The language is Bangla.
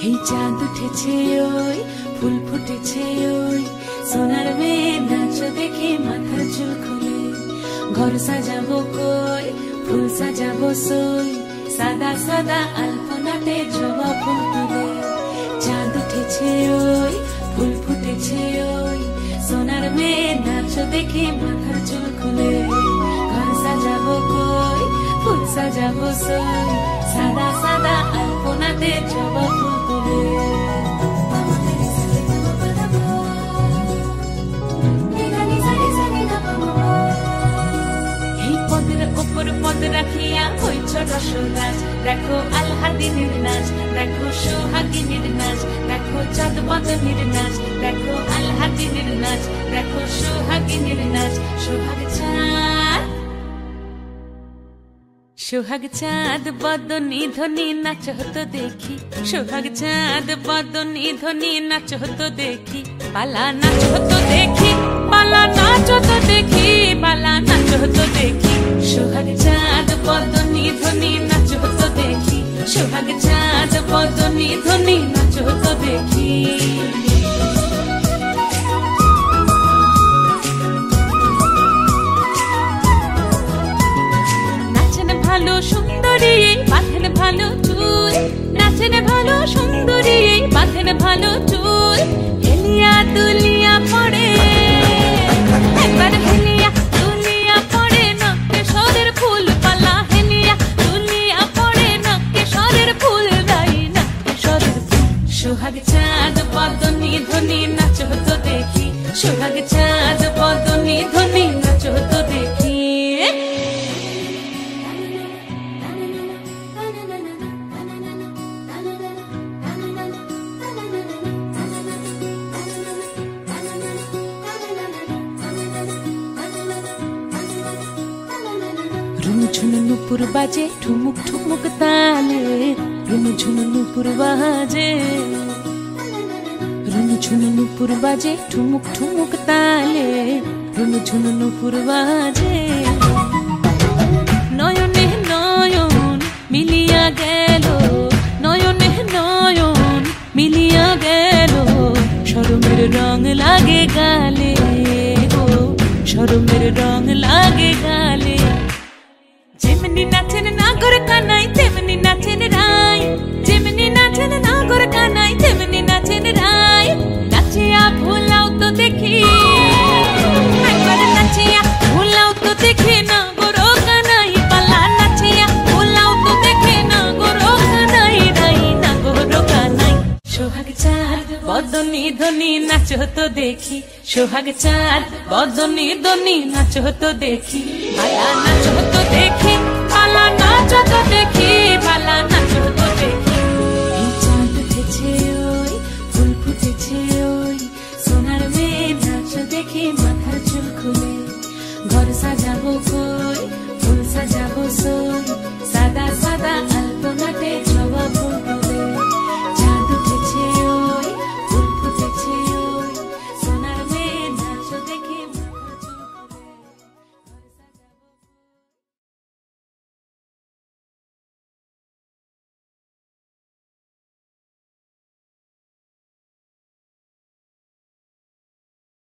এই চাঁদ উঠেছে ওই ফুল ফুটেছে ওই সোনার মেয়ে নাচ দেখে মাথার চুল খুলে ঘর সাজাবো কই ফুল সাজাবো সই সাদা সাদা আলপনাতে জবা ফুল তুলে চাঁদ উঠেছে ওই ফুল ফুটেছে ওই সোনার মেয়ে নাচ দেখে মাথার চুল খুলে ঘর সাজাবো কই ফুল সাজাবো সই সাদা সাদা আলপনাতে জবা ফুল তুলে পদ রাখিয়া হইছ রসরাজ দেখো আলহাদিনীর নাচ দেখো সোহাগিনীর নাচ দেখো চাঁদ বদনীর নাচ দেখো আলহাদিনীর নাচ দেখো সোহাগিনীর নাচ সোহাগ চাঁদ বদনী ধ্বনি নাচ হতো দেখি সোহাগ চাঁদ বদনী ধ্বনি নাচ হতো দেখি পালা নাচ হতো দেখি পালা নাচ হতো দেখি পালা নাচ হতো দেখি সোহাগ চাঁদ বদনী ধ্বনি নাচ হতো দেখি সোহাগ চাঁদ বদনী ধ্বনি নাচ হতো দেখি ভালো সুন্দরী বাঁধেন ভালো চুল নাচেন ভালো সুন্দরী বাঁধেন ভালো চুল হেলিয়া দুলিয়া পড়ে একবার হেলিয়া দুলিয়া পড়ে নকে সরের ফুল পালা হেলিয়া দুলিয়া পড়ে নকে সরের ফুল দাই নকে সরের ফুল সোহাগ চাঁদ বদনী ধ্বনি নাচ হতো দেখি সোহাগ চাঁদ বদনী ধ্বনি নাচ হতো দেখি ঝুনু নুপুর বাজে ঠুমুক ঠুমুক তালে রুনু ঝুনু নুপুর বাজে রুনু ঝুনু নুপুর বাজে ঠুমুক ঠুমুক তালে রুনু ঝুনু নুপুর বাজে নয়নে নয়ন মিলিয়া গেল নয়নে নয়ন মিলিয়া গেল শরমের রং লাগে গালে গো শরমের রং লাগে গালে যেমনি নাচেন নাগর কানাই তেমনি নাচেন রাই যেমনি নাচেন নাগর কানাই তেমনি নাচেন রাই নাচিয়া ভুলাও তো দেখি একবার নাচিয়া ভুলাও তো দেখি নাগর কানাই পালা নাচিয়া ভুলাও তো দেখি নাগর কানাই রাই নাগর কানাই সোহাগ চাঁদ বদনী ধ্বনি নাচ হতো দেখি সোহাগ চাঁদ বদনী ধ্বনি নাচ হতো দেখি পালা নাচ হতো দেখি পালা নাচ হতো দেখি পালা নাচ হতো দেখি